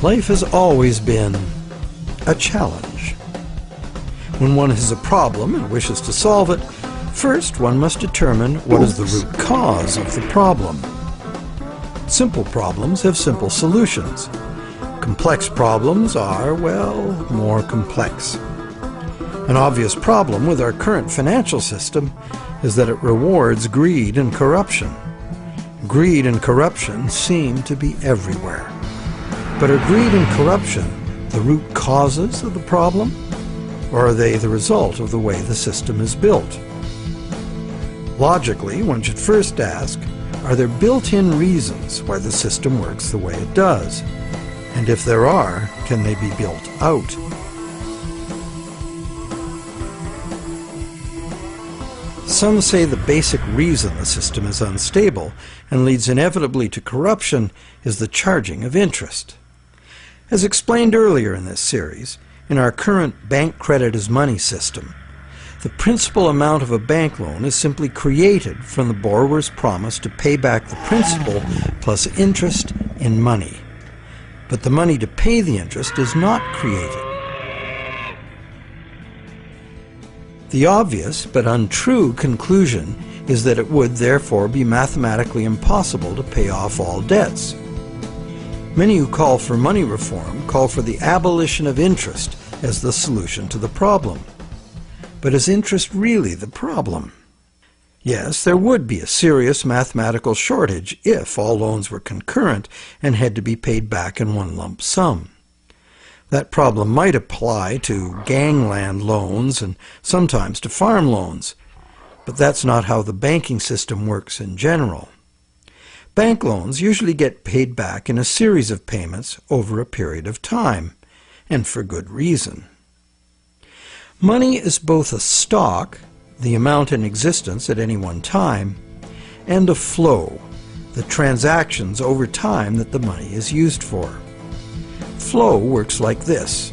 Life has always been a challenge. When one has a problem and wishes to solve it, first one must determine what is the root cause of the problem. Simple problems have simple solutions. Complex problems are, well, more complex. An obvious problem with our current financial system is that it rewards greed and corruption. Greed and corruption seem to be everywhere. But are greed and corruption the root causes of the problem, or are they the result of the way the system is built? Logically, one should first ask, are there built-in reasons why the system works the way it does? And if there are, can they be built out? Some say the basic reason the system is unstable and leads inevitably to corruption is the charging of interest. As explained earlier in this series, in our current bank credit as money system, the principal amount of a bank loan is simply created from the borrower's promise to pay back the principal plus interest in money. But the money to pay the interest is not created. The obvious but untrue conclusion is that it would therefore be mathematically impossible to pay off all debts. Many who call for money reform call for the abolition of interest as the solution to the problem. But is interest really the problem? Yes, there would be a serious mathematical shortage if all loans were concurrent and had to be paid back in one lump sum. That problem might apply to gangland loans and sometimes to farm loans, but that's not how the banking system works in general. Bank loans usually get paid back in a series of payments over a period of time, and for good reason. Money is both a stock, the amount in existence at any one time, and a flow, the transactions over time that the money is used for. Flow works like this.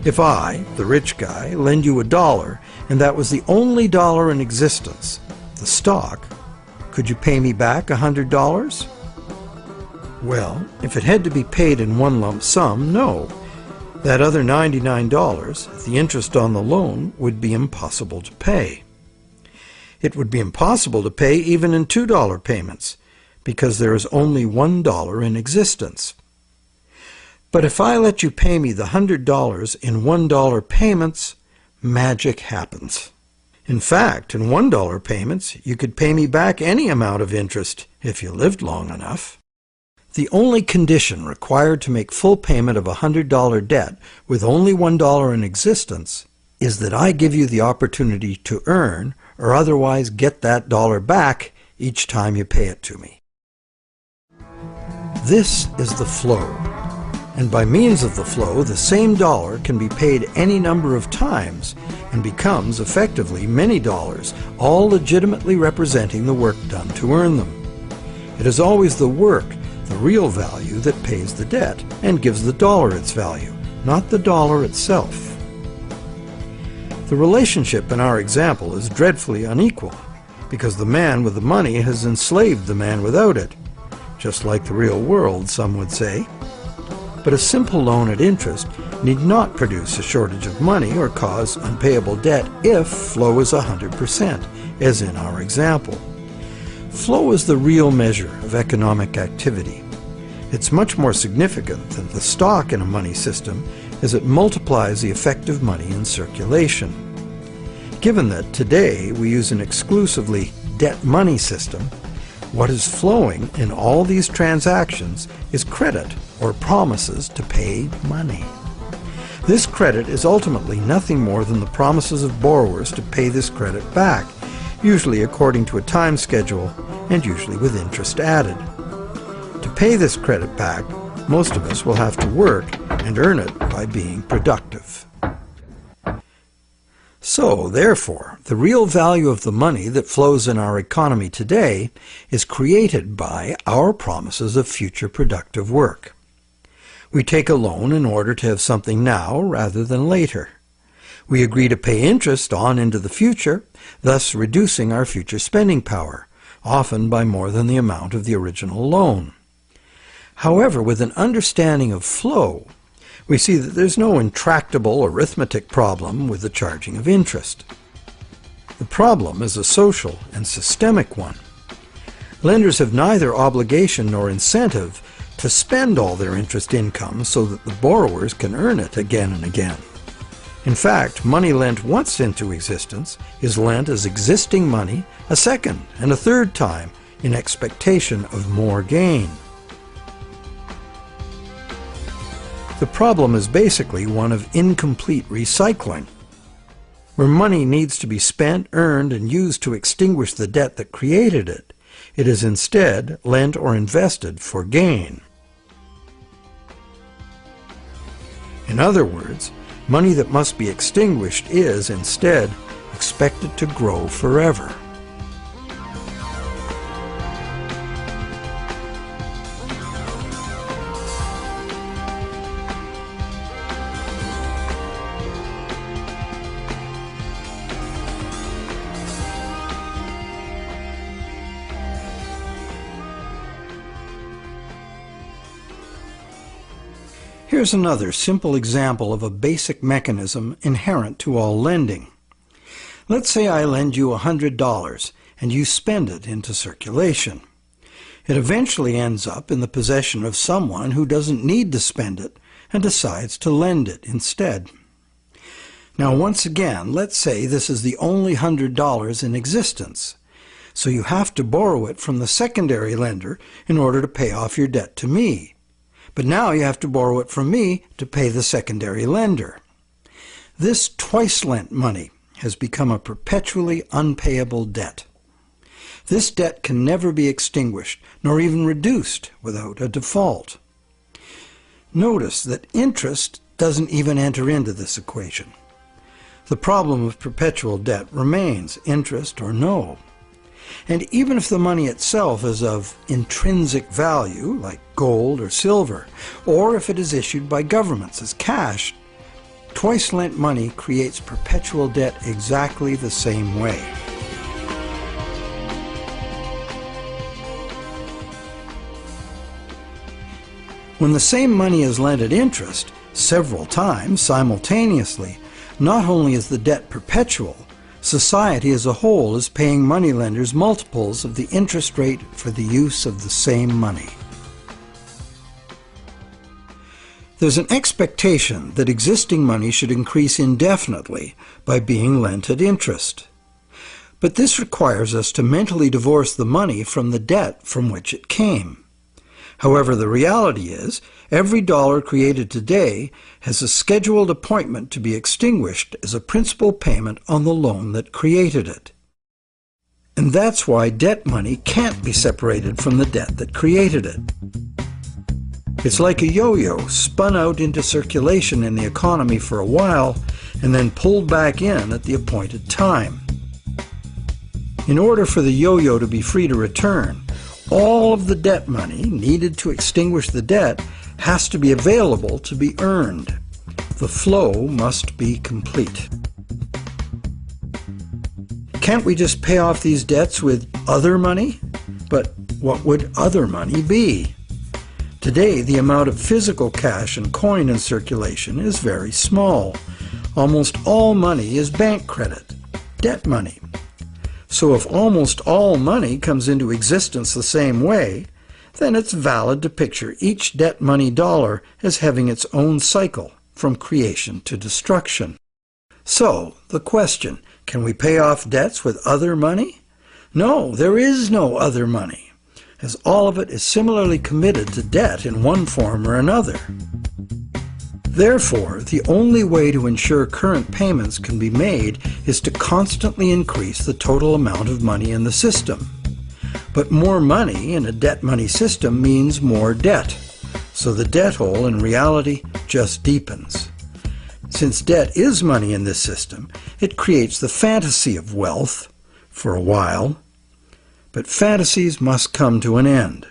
If I, the rich guy, lend you $1 and that was the only dollar in existence, the stock, could you pay me back $100? Well, if it had to be paid in one lump sum, no. That other $99, the interest on the loan, would be impossible to pay. It would be impossible to pay even in $2 payments, because there is only $1 in existence. But if I let you pay me the $100 in $1 payments, magic happens. In fact, in $1 payments, you could pay me back any amount of interest if you lived long enough. The only condition required to make full payment of a $100 debt with only $1 in existence is that I give you the opportunity to earn or otherwise get that dollar back each time you pay it to me. This is the flow, and by means of the flow, the same dollar can be paid any number of times and becomes effectively many dollars, all legitimately representing the work done to earn them. It is always the work, the real value, that pays the debt and gives the dollar its value, not the dollar itself. The relationship in our example is dreadfully unequal because the man with the money has enslaved the man without it, just like the real world, some would say. But a simple loan at interest need not produce a shortage of money or cause unpayable debt if flow is 100%, as in our example. Flow is the real measure of economic activity. It's much more significant than the stock in a money system as it multiplies the effective money in circulation. Given that today we use an exclusively debt money system, what is flowing in all these transactions is credit or promises to pay money. This credit is ultimately nothing more than the promises of borrowers to pay this credit back, usually according to a time schedule and usually with interest added. To pay this credit back, most of us will have to work and earn it by being productive. So, therefore, the real value of the money that flows in our economy today is created by our promises of future productive work. We take a loan in order to have something now rather than later. We agree to pay interest on into the future, thus reducing our future spending power, often by more than the amount of the original loan. However, with an understanding of flow, we see that there's no intractable arithmetic problem with the charging of interest. The problem is a social and systemic one. Lenders have neither obligation nor incentive to spend all their interest income so that the borrowers can earn it again and again. In fact, money lent once into existence is lent as existing money a second and a third time in expectation of more gain. The problem is basically one of incomplete recycling. Where money needs to be spent, earned, and used to extinguish the debt that created it, it is instead lent or invested for gain. In other words, money that must be extinguished is, instead, expected to grow forever. Here's another simple example of a basic mechanism inherent to all lending. Let's say I lend you $100 and you spend it into circulation. It eventually ends up in the possession of someone who doesn't need to spend it and decides to lend it instead. Now once again, let's say this is the only $100 in existence. So you have to borrow it from the secondary lender in order to pay off your debt to me. But now you have to borrow it from me to pay the secondary lender. This twice-lent money has become a perpetually unpayable debt. This debt can never be extinguished, nor even reduced without a default. Notice that interest doesn't even enter into this equation. The problem of perpetual debt remains, interest or no. And even if the money itself is of intrinsic value, like gold or silver, or if it is issued by governments as cash, twice-lent money creates perpetual debt exactly the same way. When the same money is lent at interest, several times simultaneously, not only is the debt perpetual, society as a whole is paying moneylenders multiples of the interest rate for the use of the same money. There's an expectation that existing money should increase indefinitely by being lent at interest. But this requires us to mentally divorce the money from the debt from which it came. However, the reality is, every dollar created today has a scheduled appointment to be extinguished as a principal payment on the loan that created it. And that's why debt money can't be separated from the debt that created it. It's like a yo-yo spun out into circulation in the economy for a while and then pulled back in at the appointed time. In order for the yo-yo to be free to return, all of the debt money needed to extinguish the debt has to be available to be earned. The flow must be complete. Can't we just pay off these debts with other money? But what would other money be? Today, the amount of physical cash and coin in circulation is very small. Almost all money is bank credit, debt money. So if almost all money comes into existence the same way, then it's valid to picture each debt money dollar as having its own cycle from creation to destruction. So, the question, can we pay off debts with other money? No, there is no other money, as all of it is similarly committed to debt in one form or another. Therefore, the only way to ensure current payments can be made is to constantly increase the total amount of money in the system. But more money in a debt money system means more debt, so the debt hole in reality just deepens. Since debt is money in this system, it creates the fantasy of wealth for a while. But fantasies must come to an end.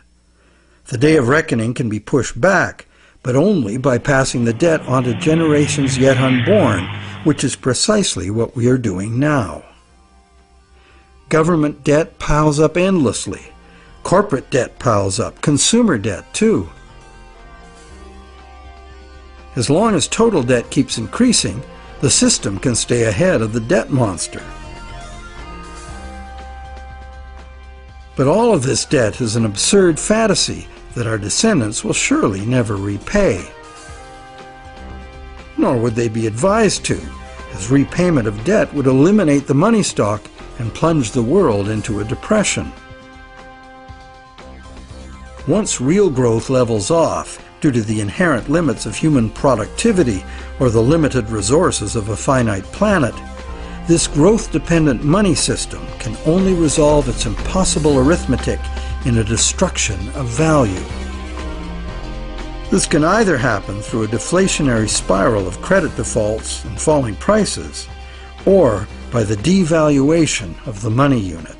The day of reckoning can be pushed back, but only by passing the debt on to generations yet unborn, which is precisely what we are doing now. Government debt piles up endlessly. Corporate debt piles up, consumer debt too. As long as total debt keeps increasing, the system can stay ahead of the debt monster. But all of this debt is an absurd fantasy that our descendants will surely never repay. Nor would they be advised to, as repayment of debt would eliminate the money stock and plunge the world into a depression. Once real growth levels off due to the inherent limits of human productivity or the limited resources of a finite planet, this growth-dependent money system can only resolve its impossible arithmetic in a destruction of value. This can either happen through a deflationary spiral of credit defaults and falling prices, or by the devaluation of the money unit.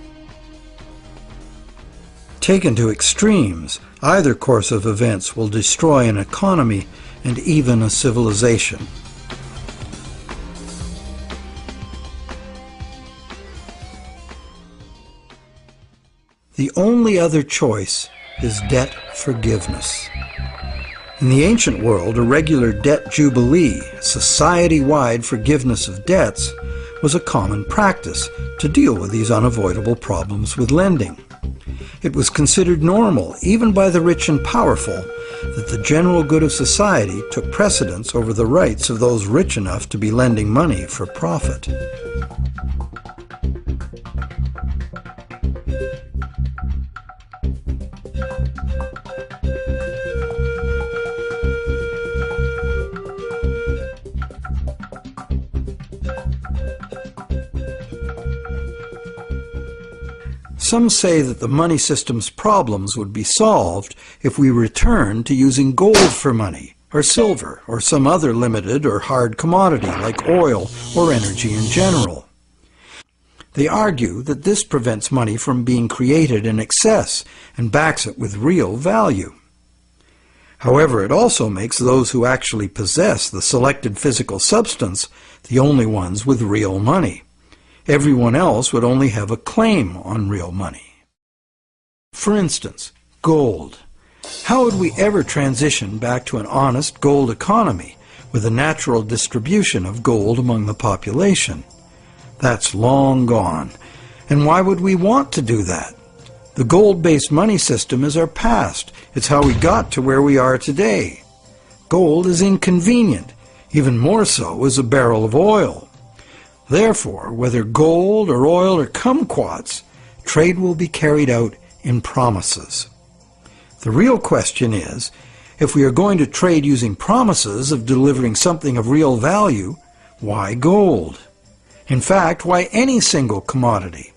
Taken to extremes, either course of events will destroy an economy and even a civilization. The only other choice is debt forgiveness. In the ancient world, a regular debt jubilee, society-wide forgiveness of debts, was a common practice to deal with these unavoidable problems with lending. It was considered normal, even by the rich and powerful, that the general good of society took precedence over the rights of those rich enough to be lending money for profit. Some say that the money system's problems would be solved if we returned to using gold for money, or silver, or some other limited or hard commodity like oil or energy in general. They argue that this prevents money from being created in excess and backs it with real value. However, it also makes those who actually possess the selected physical substance the only ones with real money. Everyone else would only have a claim on real money. For instance, gold. How would we ever transition back to an honest gold economy with a natural distribution of gold among the population? That's long gone. And why would we want to do that? The gold-based money system is our past. It's how we got to where we are today. Gold is inconvenient, even more so as a barrel of oil. Therefore, whether gold or oil or kumquats, trade will be carried out in promises. The real question is, if we are going to trade using promises of delivering something of real value, why gold? In fact, why any single commodity?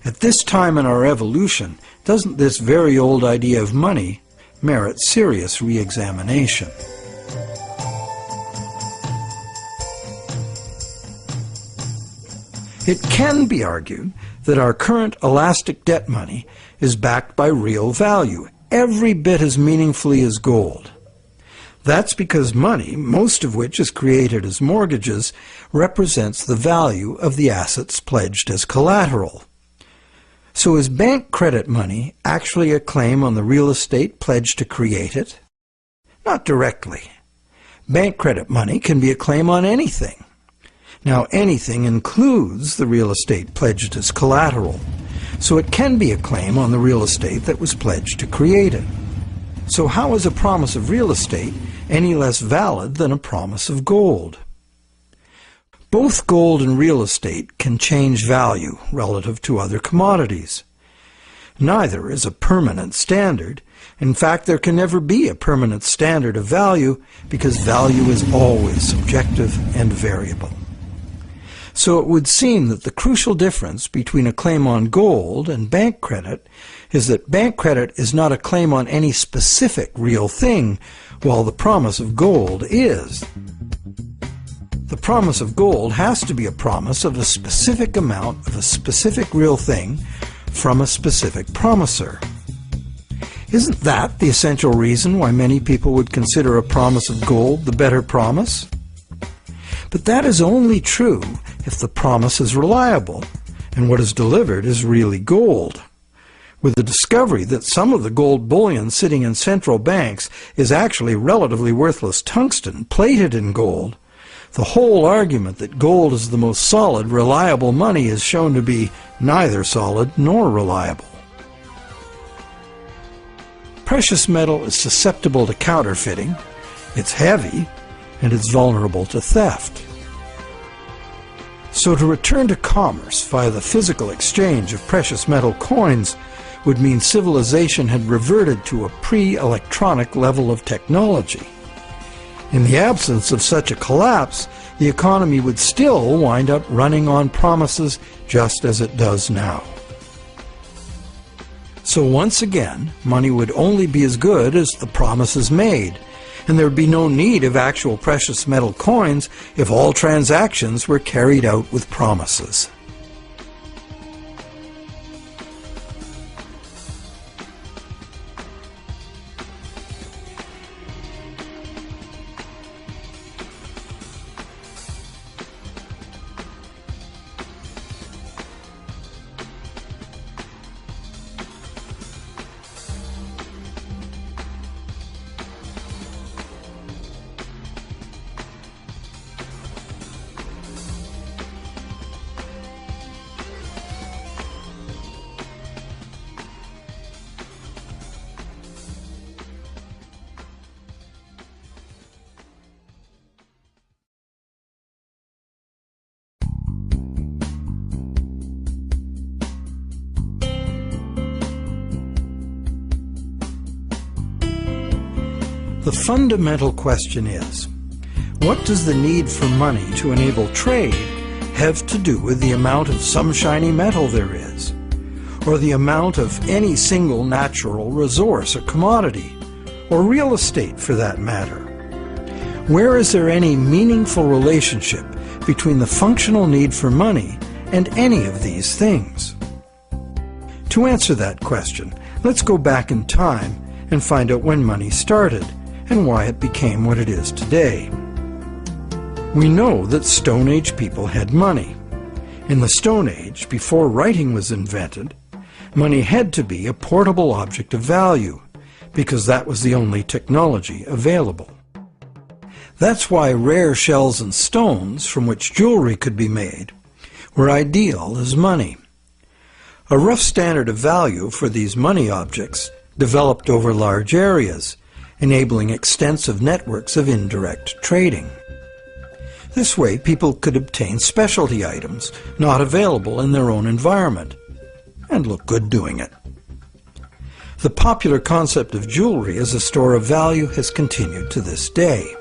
At this time in our evolution, doesn't this very old idea of money merit serious re-examination? It can be argued that our current elastic debt money is backed by real value, every bit as meaningfully as gold. That's because money, most of which is created as mortgages, represents the value of the assets pledged as collateral. So is bank credit money actually a claim on the real estate pledged to create it? Not directly. Bank credit money can be a claim on anything. Now, anything includes the real estate pledged as collateral, so it can be a claim on the real estate that was pledged to create it. So how is a promise of real estate any less valid than a promise of gold? Both gold and real estate can change value relative to other commodities. Neither is a permanent standard. In fact, there can never be a permanent standard of value because value is always subjective and variable. So it would seem that the crucial difference between a claim on gold and bank credit is that bank credit is not a claim on any specific real thing, while the promise of gold is. The promise of gold has to be a promise of a specific amount of a specific real thing from a specific promiser. Isn't that the essential reason why many people would consider a promise of gold the better promise? But that is only true if the promise is reliable and what is delivered is really gold. with the discovery that some of the gold bullion sitting in central banks is actually relatively worthless tungsten plated in gold, the whole argument that gold is the most solid, reliable money is shown to be neither solid nor reliable. Precious metal is susceptible to counterfeiting, it's heavy, and it's vulnerable to theft. So to return to commerce via the physical exchange of precious metal coins would mean civilization had reverted to a pre-electronic level of technology. In the absence of such a collapse, the economy would still wind up running on promises just as it does now. So once again, money would only be as good as the promises made, and there would be no need of actual precious metal coins if all transactions were carried out with promises. The fundamental question is, what does the need for money to enable trade have to do with the amount of some shiny metal there is, or the amount of any single natural resource or commodity, or real estate for that matter? Where is there any meaningful relationship between the functional need for money and any of these things? To answer that question, let's go back in time and find out when money started and why it became what it is today. We know that Stone Age people had money. In the Stone Age, before writing was invented, money had to be a portable object of value, because that was the only technology available. That's why rare shells and stones, from which jewelry could be made, were ideal as money. A rough standard of value for these money objects developed over large areas, enabling extensive networks of indirect trading. This way, people could obtain specialty items not available in their own environment, and look good doing it. The popular concept of jewelry as a store of value has continued to this day.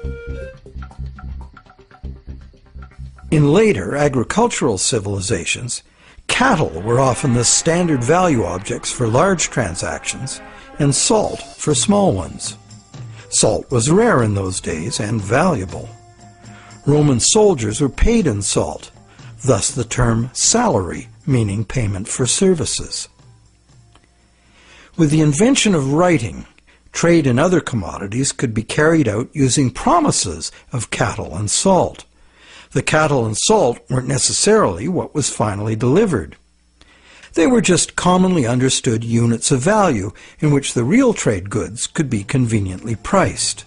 In later agricultural civilizations, cattle were often the standard value objects for large transactions, and salt for small ones. Salt was rare in those days and valuable. Roman soldiers were paid in salt, thus the term salary, meaning payment for services. With the invention of writing, trade in other commodities could be carried out using promises of cattle and salt. The cattle and salt weren't necessarily what was finally delivered. They were just commonly understood units of value in which the real trade goods could be conveniently priced.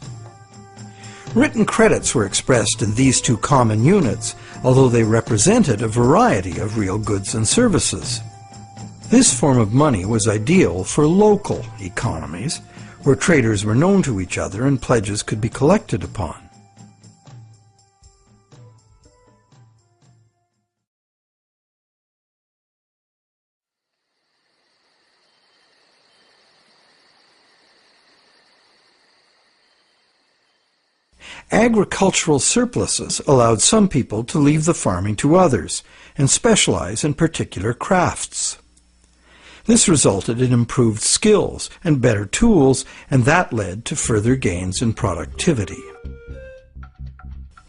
Written credits were expressed in these two common units, although they represented a variety of real goods and services. This form of money was ideal for local economies, where traders were known to each other and pledges could be collected upon. Agricultural surpluses allowed some people to leave the farming to others and specialize in particular crafts. This resulted in improved skills and better tools, and that led to further gains in productivity.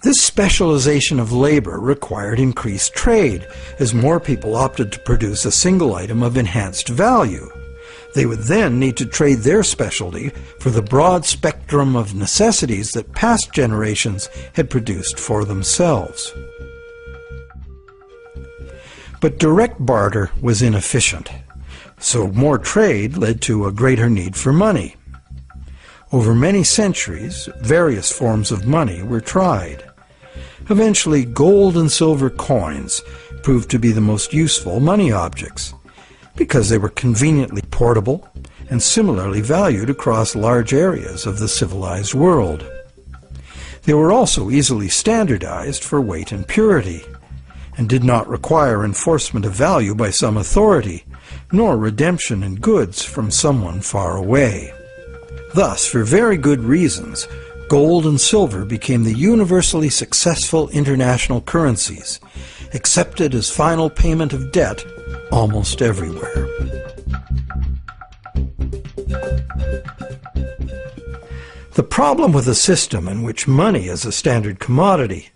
This specialization of labor required increased trade, as more people opted to produce a single item of enhanced value. They would then need to trade their specialty for the broad spectrum of necessities that past generations had produced for themselves. But direct barter was inefficient. So more trade led to a greater need for money. Over many centuries, various forms of money were tried. Eventually, gold and silver coins proved to be the most useful money objects because they were conveniently portable and similarly valued across large areas of the civilized world. They were also easily standardized for weight and purity, and did not require enforcement of value by some authority, nor redemption in goods from someone far away. Thus, for very good reasons, gold and silver became the universally successful international currencies, accepted as final payment of debt almost everywhere. The problem with a system in which money is a standard commodity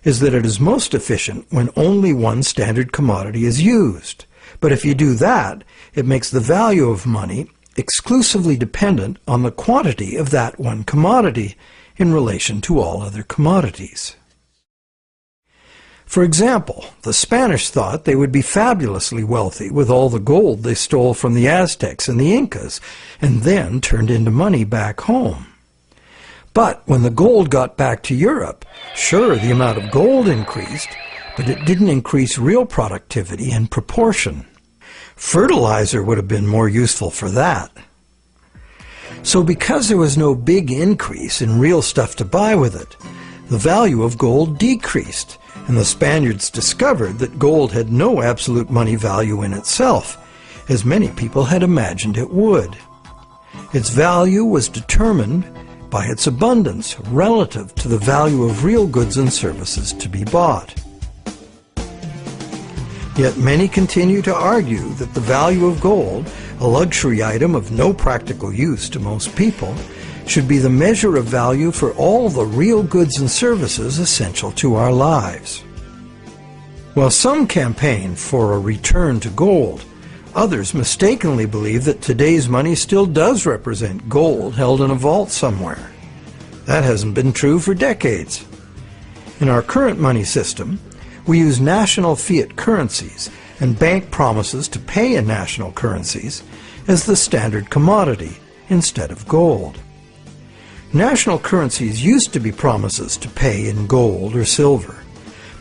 is that it is most efficient when only one standard commodity is used. But if you do that, it makes the value of money exclusively dependent on the quantity of that one commodity in relation to all other commodities. For example, the Spanish thought they would be fabulously wealthy with all the gold they stole from the Aztecs and the Incas, and then turned into money back home. But when the gold got back to Europe, sure, the amount of gold increased, but it didn't increase real productivity in proportion. Fertilizer would have been more useful for that. So because there was no big increase in real stuff to buy with it, the value of gold decreased, and the Spaniards discovered that gold had no absolute money value in itself, as many people had imagined it would. Its value was determined by its abundance relative to the value of real goods and services to be bought. Yet many continue to argue that the value of gold, a luxury item of no practical use to most people, should be the measure of value for all the real goods and services essential to our lives. While some campaign for a return to gold, others mistakenly believe that today's money still does represent gold held in a vault somewhere. That hasn't been true for decades. In our current money system, we use national fiat currencies and bank promises to pay in national currencies as the standard commodity instead of gold. National currencies used to be promises to pay in gold or silver,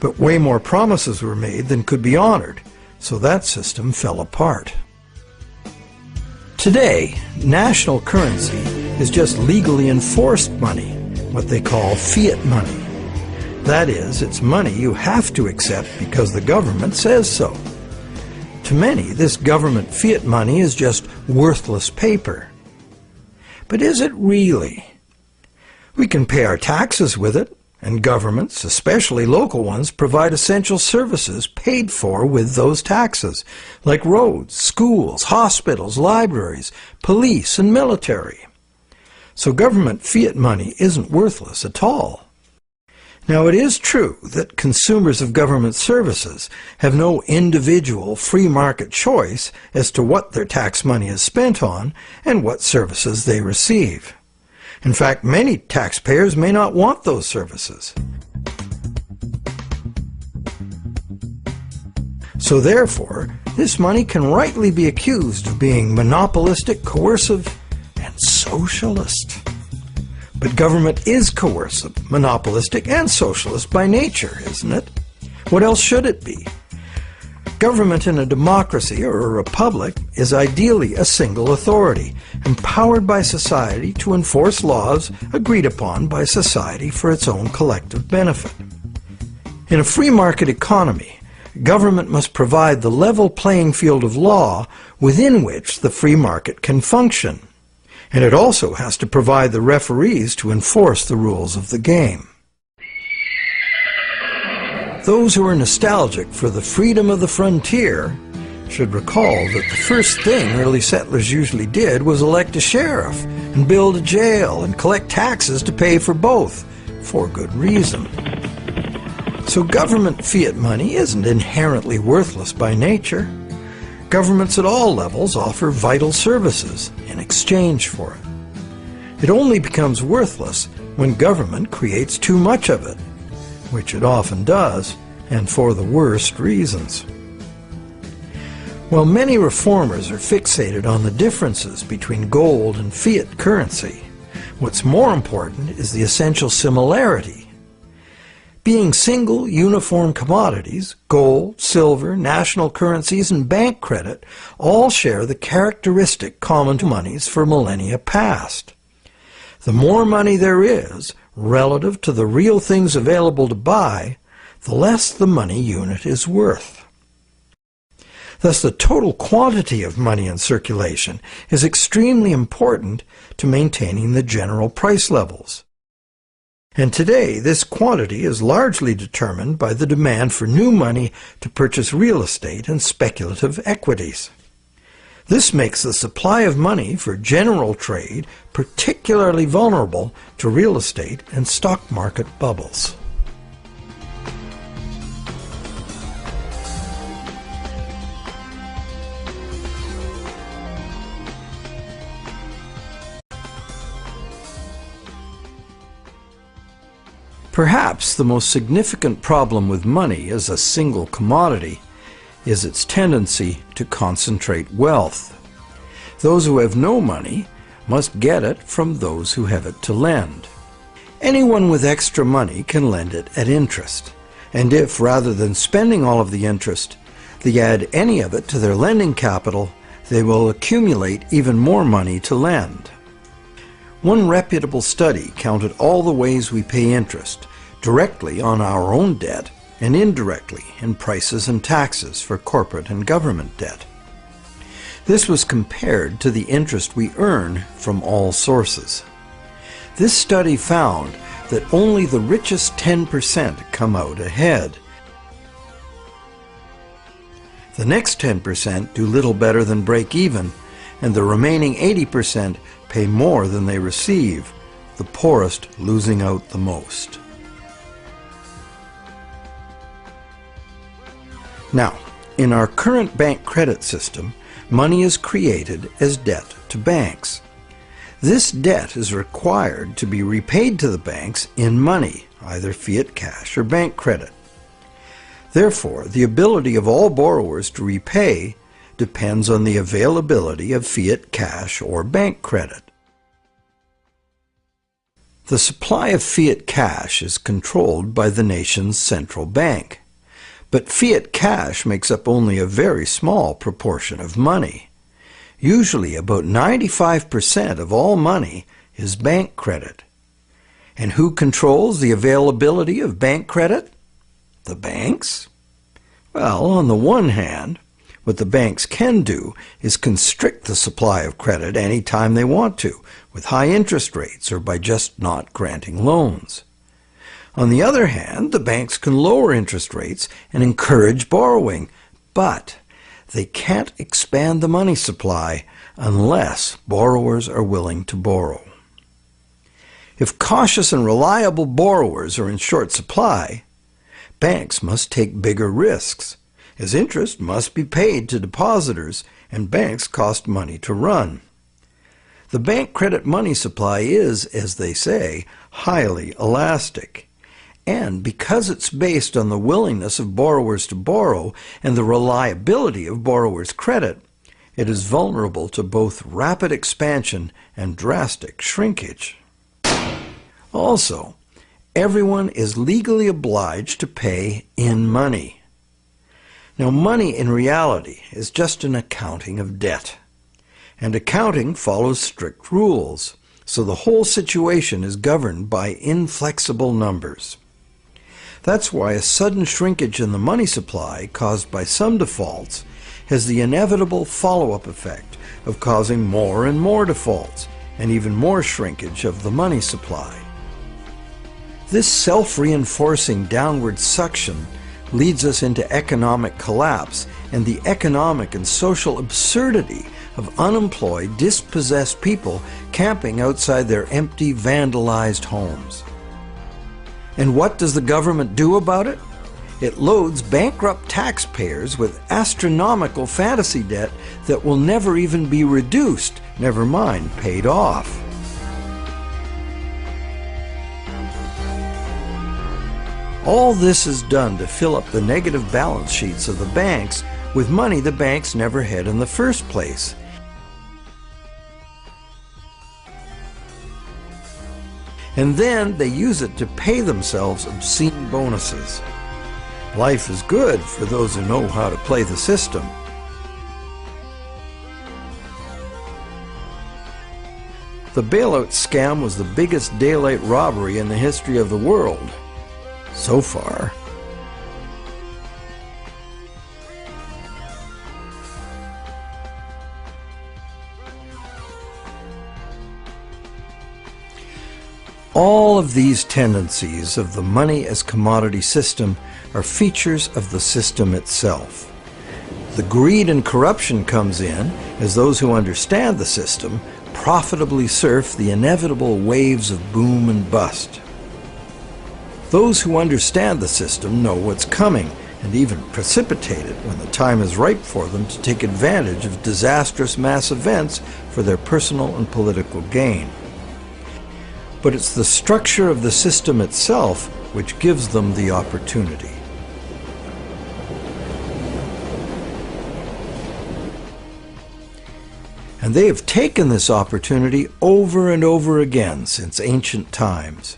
but way more promises were made than could be honored, so that system fell apart. Today, national currency is just legally enforced money, what they call fiat money. That is, it's money you have to accept because the government says so. To many, this government fiat money is just worthless paper. But is it really? We can pay our taxes with it, and governments, especially local ones, provide essential services paid for with those taxes, like roads, schools, hospitals, libraries, police, and military. So government fiat money isn't worthless at all. Now, it is true that consumers of government services have no individual free market choice as to what their tax money is spent on and what services they receive. In fact, many taxpayers may not want those services. So therefore, this money can rightly be accused of being monopolistic, coercive, and socialist. But government is coercive, monopolistic, and socialist by nature, isn't it? What else should it be? Government in a democracy or a republic is ideally a single authority, empowered by society to enforce laws agreed upon by society for its own collective benefit. In a free market economy, government must provide the level playing field of law within which the free market can function. And it also has to provide the referees to enforce the rules of the game. Those who are nostalgic for the freedom of the frontier should recall that the first thing early settlers usually did was elect a sheriff and build a jail and collect taxes to pay for both, for good reason. So government fiat money isn't inherently worthless by nature. Governments at all levels offer vital services in exchange for it. It only becomes worthless when government creates too much of it, which it often does, and for the worst reasons. While many reformers are fixated on the differences between gold and fiat currency, what's more important is the essential similarity. Being single, uniform commodities, gold, silver, national currencies, and bank credit all share the characteristic common to monies for millennia past. The more money there is, relative to the real things available to buy, the less the money unit is worth. Thus, the total quantity of money in circulation is extremely important to maintaining the general price levels. And today, this quantity is largely determined by the demand for new money to purchase real estate and speculative equities. This makes the supply of money for general trade particularly vulnerable to real estate and stock market bubbles. Perhaps the most significant problem with money as a single commodity is its tendency to concentrate wealth. Those who have no money must get it from those who have it to lend. Anyone with extra money can lend it at interest, and if, rather than spending all of the interest, they add any of it to their lending capital, they will accumulate even more money to lend. One reputable study counted all the ways we pay interest, directly on our own debt and indirectly in prices and taxes for corporate and government debt. This was compared to the interest we earn from all sources. This study found that only the richest 10% come out ahead. The next 10% do little better than break even, and the remaining 80% pay more than they receive, the poorest losing out the most. Now, in our current bank credit system, money is created as debt to banks. This debt is required to be repaid to the banks in money, either fiat cash or bank credit. Therefore, the ability of all borrowers to repay depends on the availability of fiat cash or bank credit. The supply of fiat cash is controlled by the nation's central bank, but fiat cash makes up only a very small proportion of money. Usually about 95% of all money is bank credit. And who controls the availability of bank credit? The banks? Well, on the one hand, what the banks can do is constrict the supply of credit any time they want to, with high interest rates or by just not granting loans. On the other hand, the banks can lower interest rates and encourage borrowing, but they can't expand the money supply unless borrowers are willing to borrow. If cautious and reliable borrowers are in short supply, banks must take bigger risks, as interest must be paid to depositors and banks cost money to run. The bank credit money supply is, as they say, highly elastic. And because it's based on the willingness of borrowers to borrow and the reliability of borrowers' credit, it is vulnerable to both rapid expansion and drastic shrinkage. Also, everyone is legally obliged to pay in money. Now, money in reality is just an accounting of debt, and accounting follows strict rules, so the whole situation is governed by inflexible numbers. That's why a sudden shrinkage in the money supply caused by some defaults has the inevitable follow-up effect of causing more and more defaults and even more shrinkage of the money supply. This self-reinforcing downward suction leads us into economic collapse and the economic and social absurdity of unemployed, dispossessed people camping outside their empty, vandalized homes. And what does the government do about it? It loads bankrupt taxpayers with astronomical fantasy debt that will never even be reduced, never mind paid off. All this is done to fill up the negative balance sheets of the banks With money the banks never had in the first place. And then they use it to pay themselves obscene bonuses. Life is good for those who know how to play the system. The bailout scam was the biggest daylight robbery in the history of the world. So far. All of these tendencies of the money as commodity system are features of the system itself. The greed and corruption comes in as those who understand the system profitably surf the inevitable waves of boom and bust. Those who understand the system know what's coming and even precipitate it when the time is ripe for them to take advantage of disastrous mass events for their personal and political gain. But it's the structure of the system itself which gives them the opportunity. And they have taken this opportunity over and over again since ancient times.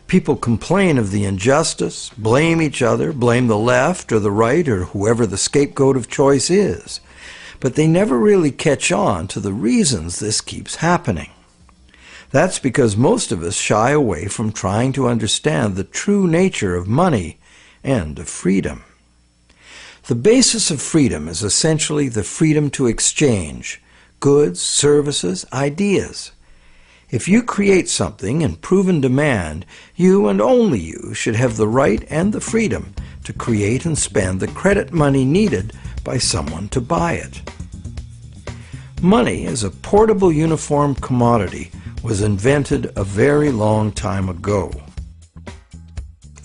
People complain of the injustice, blame each other, blame the left or the right or whoever the scapegoat of choice is. But they never really catch on to the reasons this keeps happening. That's because most of us shy away from trying to understand the true nature of money and of freedom. The basis of freedom is essentially the freedom to exchange goods, services, ideas. If you create something in proven demand, you and only you should have the right and the freedom to create and spend the credit money needed by someone to buy it. Money as a portable uniform commodity was invented a very long time ago.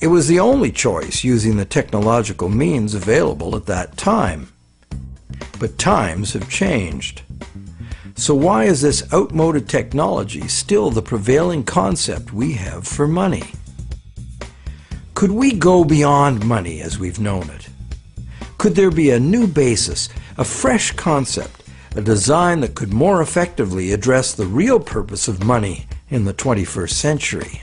It was the only choice using the technological means available at that time. But times have changed. So why is this outmoded technology still the prevailing concept we have for money? Could we go beyond money as we've known it? Could there be a new basis, a fresh concept, a design that could more effectively address the real purpose of money in the 21st century?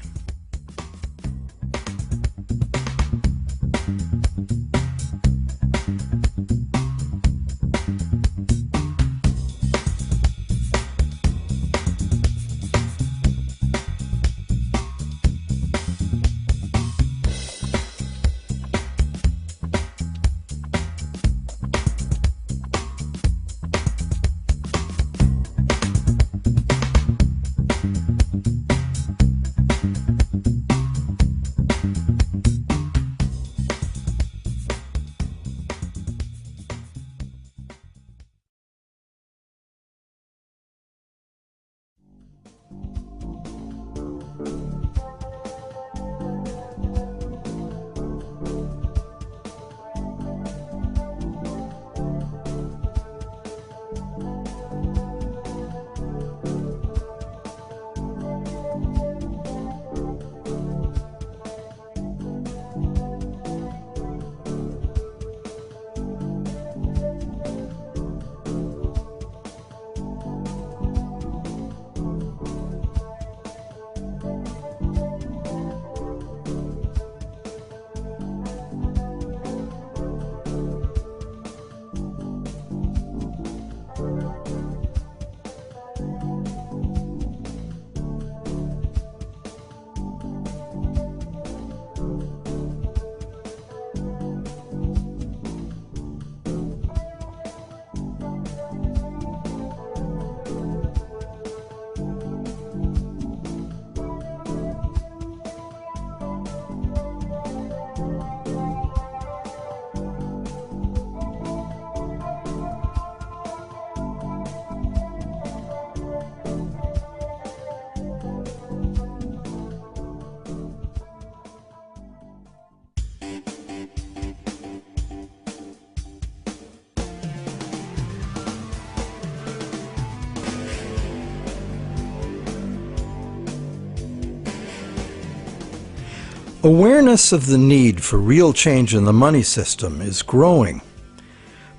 Awareness of the need for real change in the money system is growing.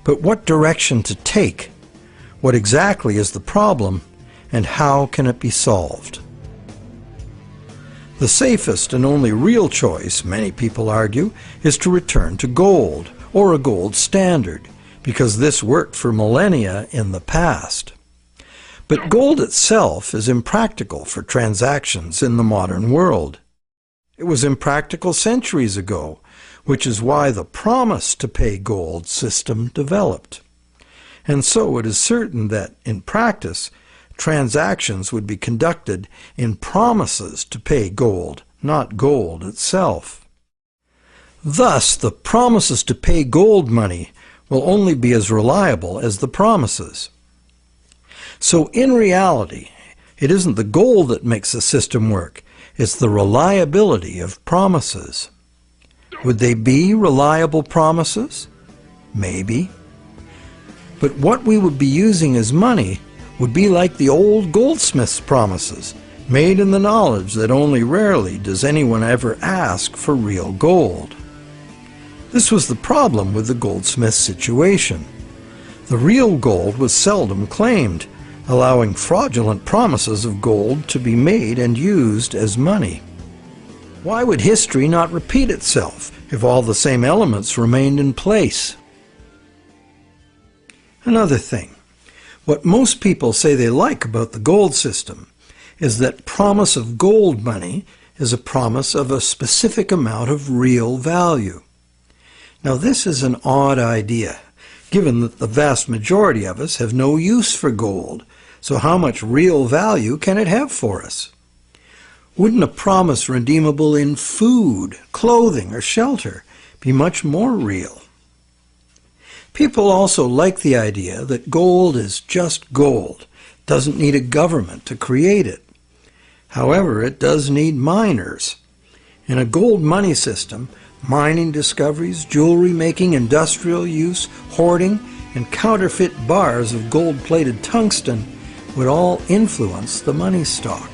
But what direction to take? What exactly is the problem, and how can it be solved? The safest and only real choice, many people argue, is to return to gold, or a gold standard, because this worked for millennia in the past. But gold itself is impractical for transactions in the modern world. It was impractical centuries ago, which is why the promise to pay gold system developed. And so it is certain that, in practice, transactions would be conducted in promises to pay gold, not gold itself. Thus, the promises to pay gold money will only be as reliable as the promises. So in reality, it isn't the gold that makes the system work, it's the reliability of promises. Would they be reliable promises? Maybe. But what we would be using as money would be like the old goldsmith's promises, made in the knowledge that only rarely does anyone ever ask for real gold. This was the problem with the goldsmith's situation. The real gold was seldom claimed, allowing fraudulent promises of gold to be made and used as money. Why would history not repeat itself if all the same elements remained in place? Another thing, what most people say they like about the gold system is that promise of gold money is a promise of a specific amount of real value. Now this is an odd idea, given that the vast majority of us have no use for gold, so how much real value can it have for us? Wouldn't a promise redeemable in food, clothing, or shelter be much more real? People also like the idea that gold is just gold, doesn't need a government to create it. However, it does need miners. In a gold money system, mining discoveries, jewelry making, industrial use, hoarding, and counterfeit bars of gold-plated tungsten would all influence the money stock.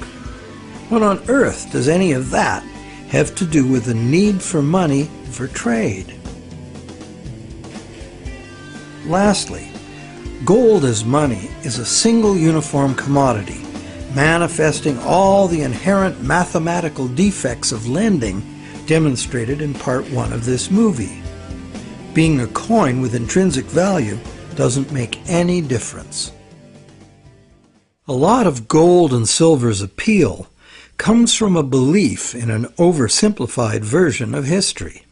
What on earth does any of that have to do with the need for money for trade? Lastly, gold as money is a single uniform commodity, manifesting all the inherent mathematical defects of lending demonstrated in part 1 of this movie. Being a coin with intrinsic value doesn't make any difference. A lot of gold and silver's appeal comes from a belief in an oversimplified version of history.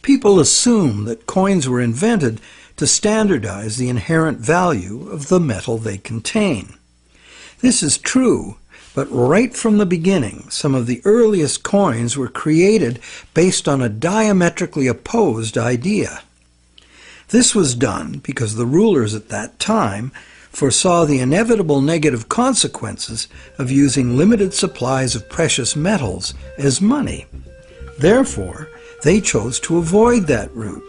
People assume that coins were invented to standardize the inherent value of the metal they contain. This is true, but right from the beginning, some of the earliest coins were created based on a diametrically opposed idea. This was done because the rulers at that time foresaw the inevitable negative consequences of using limited supplies of precious metals as money. Therefore, they chose to avoid that route.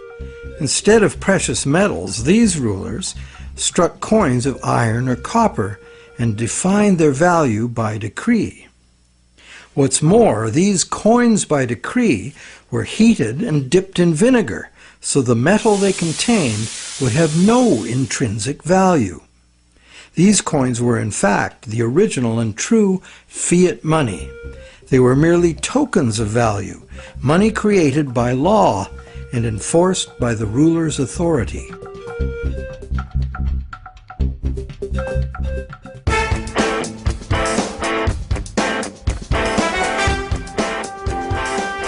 Instead of precious metals, these rulers struck coins of iron or copper and defined their value by decree. What's more, these coins by decree were heated and dipped in vinegar, so the metal they contained would have no intrinsic value. These coins were in fact the original and true fiat money. They were merely tokens of value, money created by law and enforced by the ruler's authority.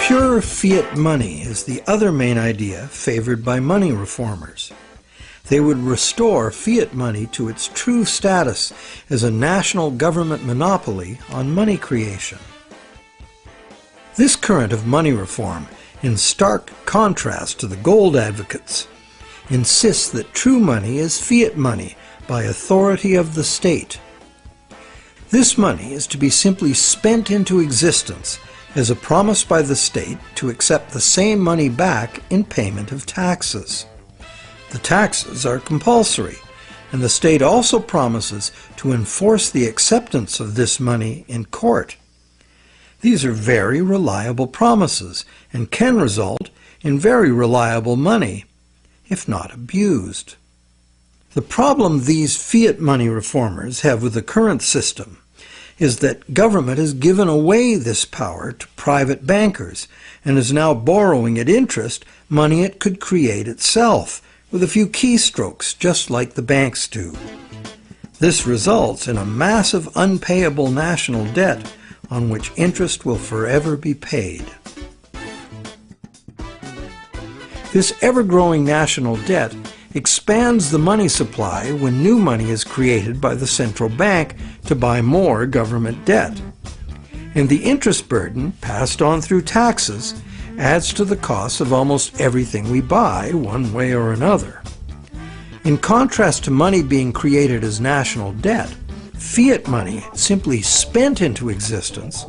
Pure fiat money is the other main idea favored by money reformers. They would restore fiat money to its true status as a national government monopoly on money creation. This current of money reform, in stark contrast to the gold advocates, insists that true money is fiat money by authority of the state. This money is to be simply spent into existence as a promise by the state to accept the same money back in payment of taxes. The taxes are compulsory, and the state also promises to enforce the acceptance of this money in court. These are very reliable promises and can result in very reliable money. if not abused. The problem these fiat money reformers have with the current system is that government has given away this power to private bankers and is now borrowing at interest money it could create itself with a few keystrokes, just like the banks do. This results in a massive unpayable national debt on which interest will forever be paid. This ever-growing national debt expands the money supply when new money is created by the central bank to buy more government debt. And the interest burden, passed on through taxes, adds to the cost of almost everything we buy, one way or another. In contrast to money being created as national debt, fiat money, simply spent into existence,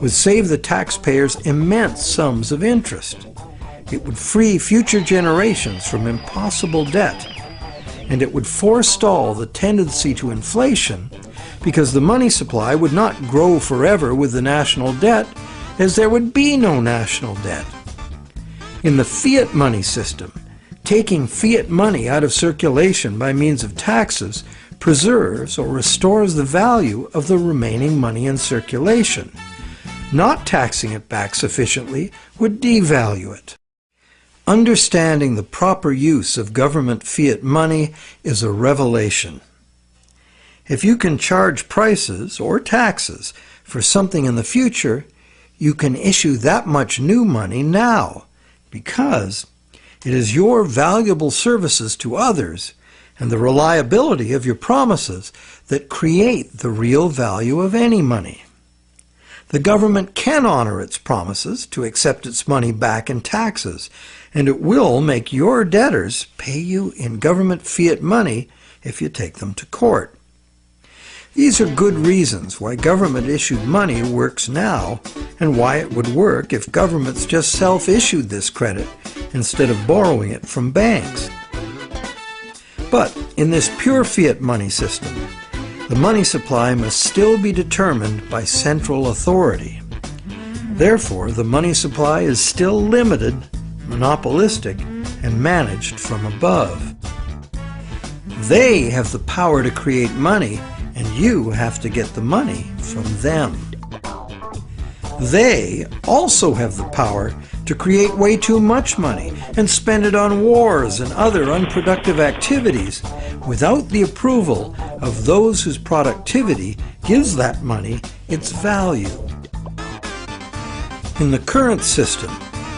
would save the taxpayers immense sums of interest. It would free future generations from impossible debt, and it would forestall the tendency to inflation because the money supply would not grow forever with the national debt, as there would be no national debt. In the fiat money system, taking fiat money out of circulation by means of taxes preserves or restores the value of the remaining money in circulation. Not taxing it back sufficiently would devalue it. Understanding the proper use of government fiat money is a revelation. If you can charge prices or taxes for something in the future, you can issue that much new money now, because it is your valuable services to others and the reliability of your promises that create the real value of any money. The government can honor its promises to accept its money back in taxes, and it will make your debtors pay you in government fiat money if you take them to court. These are good reasons why government-issued money works now, and why it would work if governments just self-issued this credit instead of borrowing it from banks. But in this pure fiat money system, the money supply must still be determined by central authority. Therefore, the money supply is still limited, monopolistic, and managed from above. They have the power to create money, and you have to get the money from them. They also have the power to create way too much money and spend it on wars and other unproductive activities without the approval of those whose productivity gives that money its value. In the current system,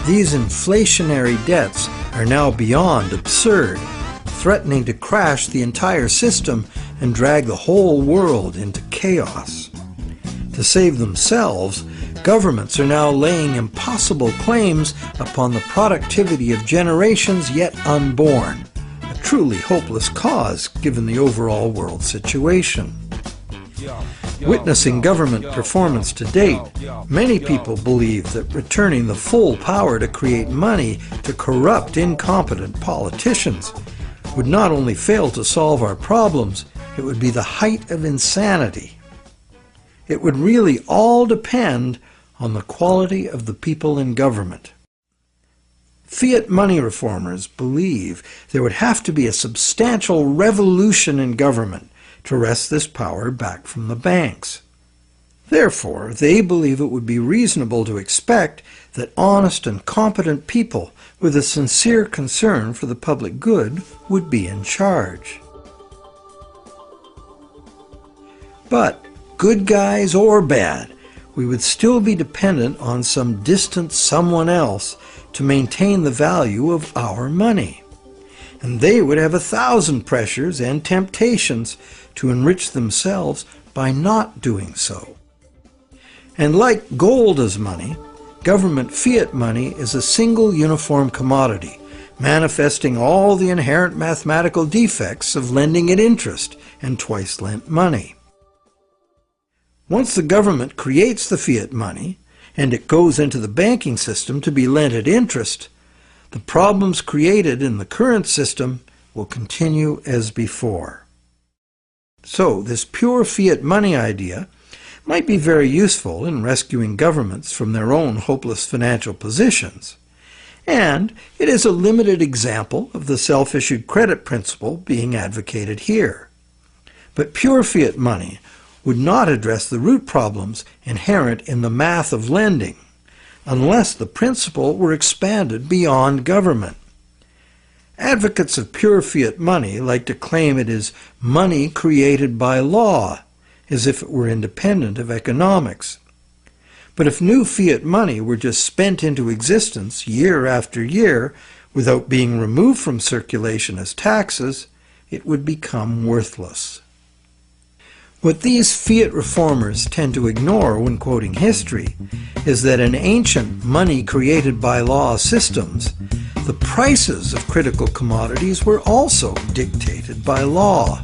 these inflationary debts are now beyond absurd, threatening to crash the entire system and drag the whole world into chaos. To save themselves, governments are now laying impossible claims upon the productivity of generations yet unborn, a truly hopeless cause given the overall world situation. Witnessing government performance to date, many people believe that returning the full power to create money to corrupt, incompetent politicians would not only fail to solve our problems, it would be the height of insanity. It would really all depend on the quality of the people in government. Fiat money reformers believe there would have to be a substantial revolution in government to wrest this power back from the banks. Therefore, they believe it would be reasonable to expect that honest and competent people with a sincere concern for the public good would be in charge. But, good guys or bad, we would still be dependent on some distant someone else to maintain the value of our money. And they would have 1,000 pressures and temptations to enrich themselves by not doing so. And like gold as money, government fiat money is a single uniform commodity, manifesting all the inherent mathematical defects of lending at interest and twice lent money. Once the government creates the fiat money, and it goes into the banking system to be lent at interest, the problems created in the current system will continue as before. So, this pure fiat money idea might be very useful in rescuing governments from their own hopeless financial positions. and it is a limited example of the self-issued credit principle being advocated here. But pure fiat money would not address the root problems inherent in the math of lending, unless the principle were expanded beyond government. Advocates of pure fiat money like to claim it is money created by law, as if it were independent of economics. But if new fiat money were just spent into existence year after year without being removed from circulation as taxes, it would become worthless. What these fiat reformers tend to ignore when quoting history is that in ancient money created by law systems, the prices of critical commodities were also dictated by law.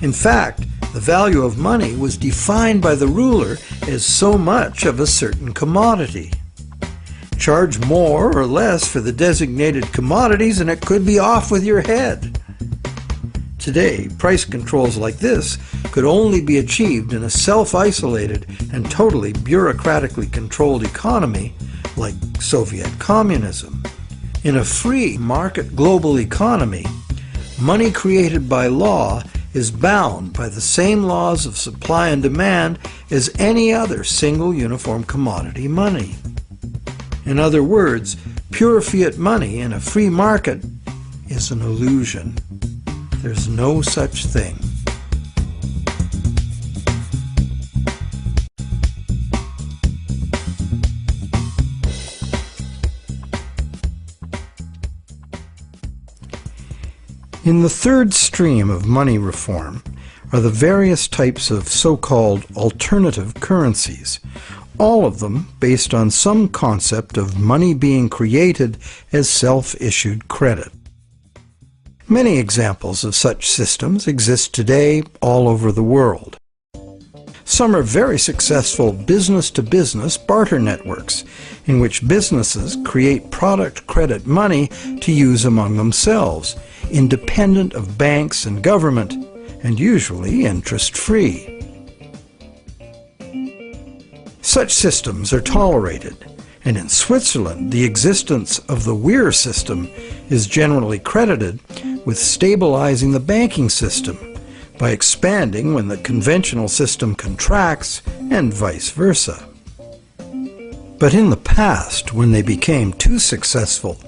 In fact, the value of money was defined by the ruler as so much of a certain commodity. Charge more or less for the designated commodities and it could be off with your head. Today, price controls like this could only be achieved in a self-isolated and totally bureaucratically controlled economy like Soviet communism. In a free market global economy, money created by law is bound by the same laws of supply and demand as any other single uniform commodity money. In other words, pure fiat money in a free market is an illusion. There's no such thing. In the third stream of money reform are the various types of so-called alternative currencies, all of them based on some concept of money being created as self-issued credit. Many examples of such systems exist today all over the world. Some are very successful business-to-business barter networks, in which businesses create product credit money to use among themselves, independent of banks and government, and usually interest-free. Such systems are tolerated, and in Switzerland the existence of the Weir system is generally credited with stabilizing the banking system by expanding when the conventional system contracts and vice versa. But in the past, when they became too successful,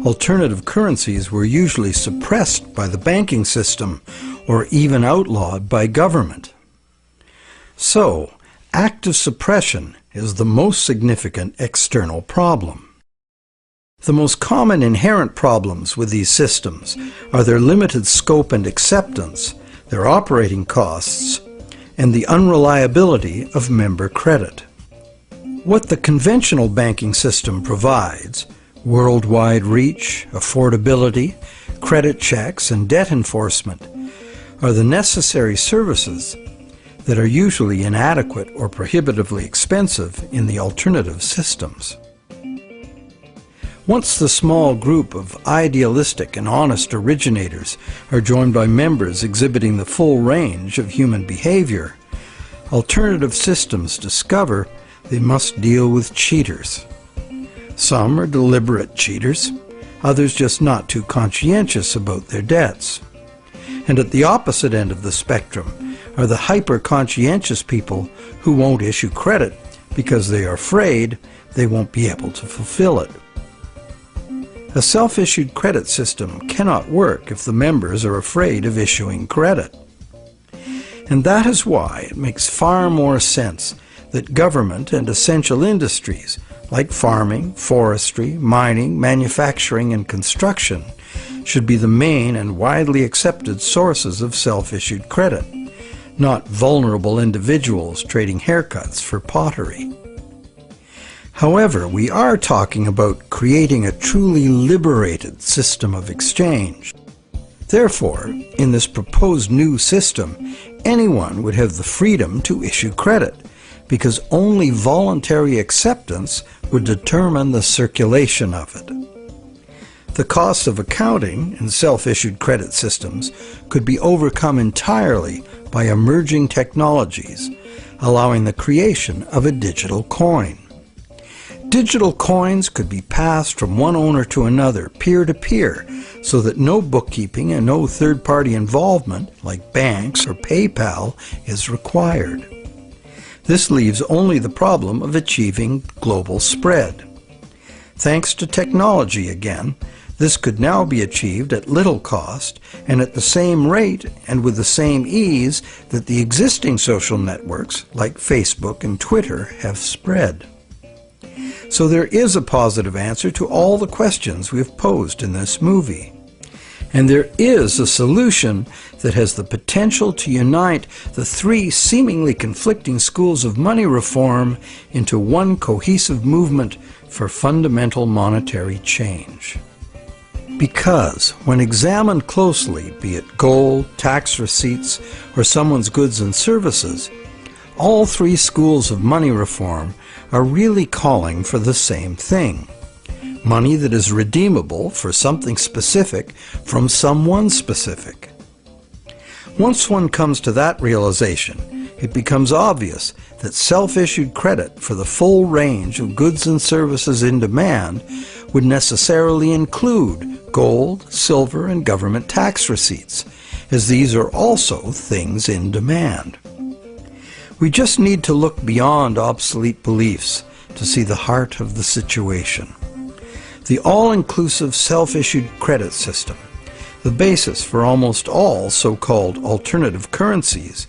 alternative currencies were usually suppressed by the banking system or even outlawed by government. So, active suppression is the most significant external problem. The most common inherent problems with these systems are their limited scope and acceptance, their operating costs, and the unreliability of member credit. What the conventional banking system provides, worldwide reach, affordability, credit checks, and debt enforcement, are the necessary services that are usually inadequate or prohibitively expensive in the alternative systems. Once the small group of idealistic and honest originators are joined by members exhibiting the full range of human behavior, alternative systems discover they must deal with cheaters. Some are deliberate cheaters, others just not too conscientious about their debts. And at the opposite end of the spectrum are the hyper-conscientious people who won't issue credit because they are afraid they won't be able to fulfill it. A self-issued credit system cannot work if the members are afraid of issuing credit. And that is why it makes far more sense that government and essential industries like farming, forestry, mining, manufacturing, and construction should be the main and widely accepted sources of self-issued credit, not vulnerable individuals trading haircuts for pottery. However, we are talking about creating a truly liberated system of exchange. Therefore, in this proposed new system, anyone would have the freedom to issue credit, because only voluntary acceptance would determine the circulation of it. The cost of accounting in self-issued credit systems could be overcome entirely by emerging technologies, allowing the creation of a digital coin. Digital coins could be passed from one owner to another, peer-to-peer, so that no bookkeeping and no third-party involvement, like banks or PayPal, is required. This leaves only the problem of achieving global spread. Thanks to technology again, this could now be achieved at little cost and at the same rate and with the same ease that the existing social networks like Facebook and Twitter have spread. So there is a positive answer to all the questions we have posed in this movie. And there is a solution that has the potential to unite the three seemingly conflicting schools of money reform into one cohesive movement for fundamental monetary change. Because, when examined closely, be it gold, tax receipts, or someone's goods and services, all three schools of money reform are really calling for the same thing. Money that is redeemable for something specific from someone specific. Once one comes to that realization, it becomes obvious that self-issued credit for the full range of goods and services in demand would necessarily include gold, silver, and government tax receipts, as these are also things in demand. We just need to look beyond obsolete beliefs to see the heart of the situation. The all-inclusive self-issued credit system, the basis for almost all so-called alternative currencies,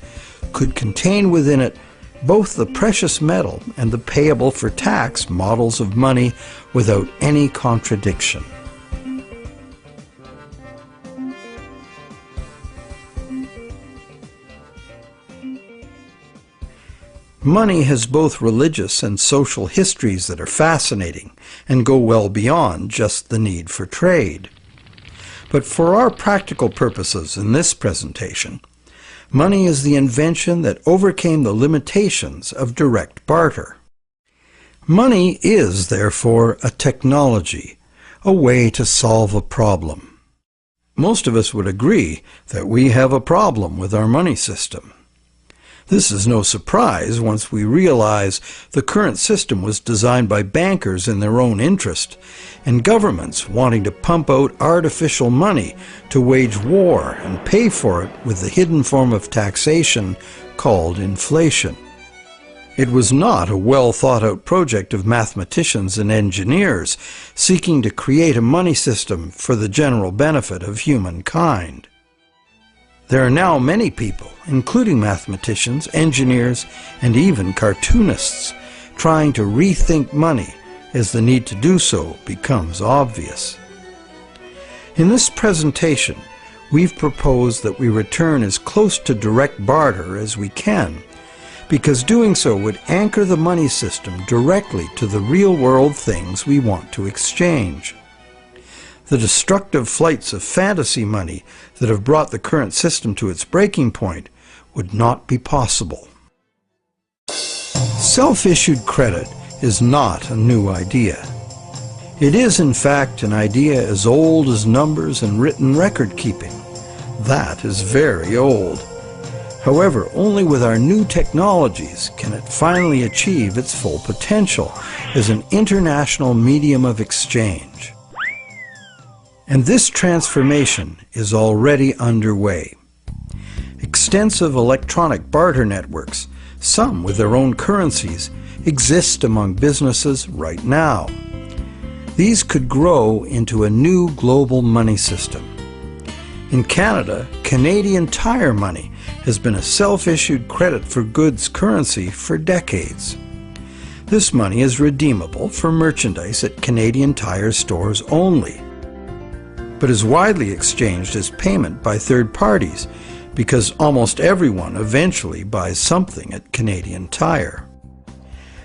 could contain within it both the precious metal and the payable for tax models of money without any contradiction. Money has both religious and social histories that are fascinating and go well beyond just the need for trade. But for our practical purposes in this presentation, money is the invention that overcame the limitations of direct barter. Money is, therefore, a technology, a way to solve a problem. Most of us would agree that we have a problem with our money system. This is no surprise once we realize the current system was designed by bankers in their own interest, and governments wanting to pump out artificial money to wage war and pay for it with the hidden form of taxation called inflation. It was not a well-thought-out project of mathematicians and engineers seeking to create a money system for the general benefit of humankind. There are now many people, including mathematicians, engineers, and even cartoonists, trying to rethink money as the need to do so becomes obvious. In this presentation, we've proposed that we return as close to direct barter as we can, because doing so would anchor the money system directly to the real-world things we want to exchange. The destructive flights of fantasy money that have brought the current system to its breaking point would not be possible. Self-issued credit is not a new idea. It is, in fact, an idea as old as numbers and written record keeping. That is very old. However, only with our new technologies can it finally achieve its full potential as an international medium of exchange. And this transformation is already underway. Extensive electronic barter networks, some with their own currencies, exist among businesses right now. These could grow into a new global money system. In Canada, Canadian Tire money has been a self-issued credit for goods currency for decades. This money is redeemable for merchandise at Canadian Tire stores only, but is widely exchanged as payment by third parties because almost everyone eventually buys something at Canadian Tire.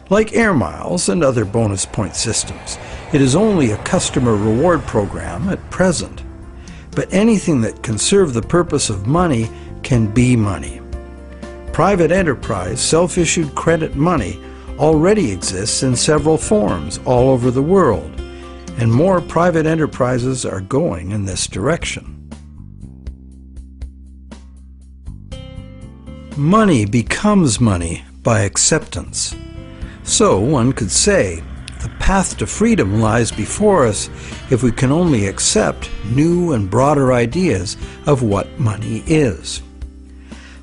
Like air miles and other bonus point systems, it is only a customer reward program at present. But anything that can serve the purpose of money can be money. Private enterprise self-issued credit money already exists in several forms all over the world, and more private enterprises are going in this direction. Money becomes money by acceptance. So one could say, The path to freedom lies before us if we can only accept new and broader ideas of what money is.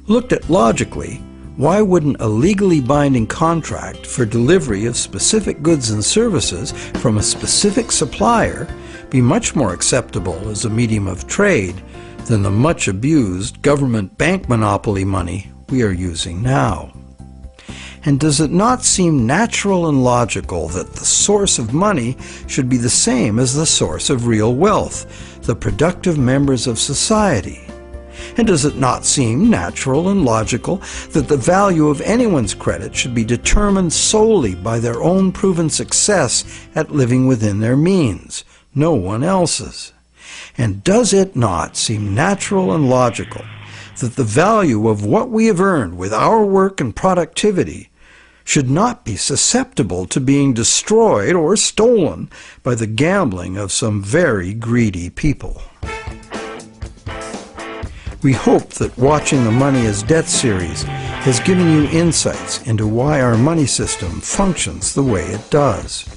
Looked at logically, why wouldn't a legally binding contract for delivery of specific goods and services from a specific supplier be much more acceptable as a medium of trade than the much abused government bank monopoly money we are using now? And does it not seem natural and logical that the source of money should be the same as the source of real wealth, the productive members of society? And does it not seem natural and logical that the value of anyone's credit should be determined solely by their own proven success at living within their means, no one else's? And does it not seem natural and logical that the value of what we have earned with our work and productivity should not be susceptible to being destroyed or stolen by the gambling of some very greedy people? We hope that watching the Money is Debt series has given you insights into why our money system functions the way it does.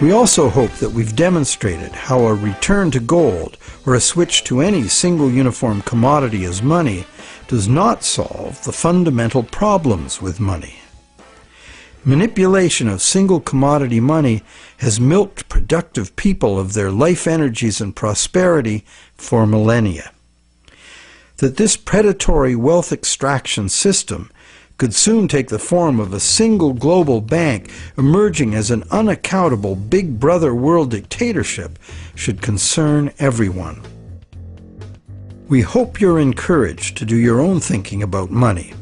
We also hope that we've demonstrated how a return to gold or a switch to any single uniform commodity as money does not solve the fundamental problems with money. Manipulation of single commodity money has milked productive people of their life energies and prosperity for millennia. That this predatory wealth extraction system could soon take the form of a single global bank emerging as an unaccountable big brother world dictatorship should concern everyone. We hope you're encouraged to do your own thinking about money,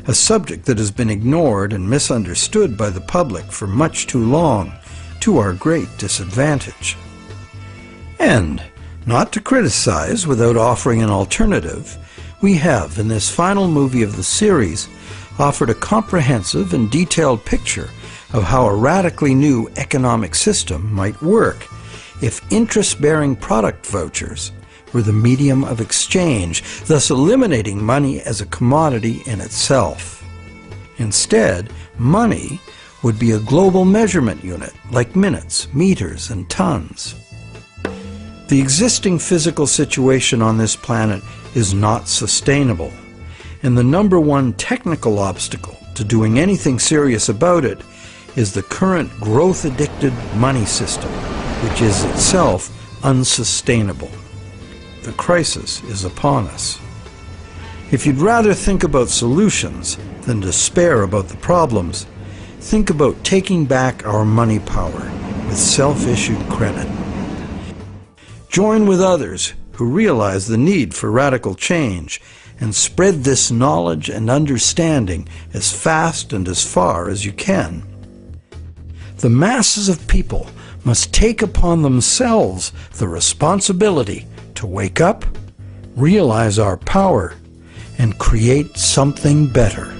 a subject that has been ignored and misunderstood by the public for much too long, to our great disadvantage. And, not to criticize without offering an alternative, we have, in this final movie of the series, offered a comprehensive and detailed picture of how a radically new economic system might work if interest-bearing product vouchers were the medium of exchange, thus eliminating money as a commodity in itself. Instead, money would be a global measurement unit like minutes, meters, and tons. The existing physical situation on this planet is not sustainable, and the number one technical obstacle to doing anything serious about it is the current growth-addicted money system, which is itself unsustainable. The crisis is upon us. If you'd rather think about solutions than despair about the problems, think about taking back our money power with self-issued credit. Join with others who realize the need for radical change and spread this knowledge and understanding as fast and as far as you can. The masses of people must take upon themselves the responsibility to wake up, realize our power, and create something better.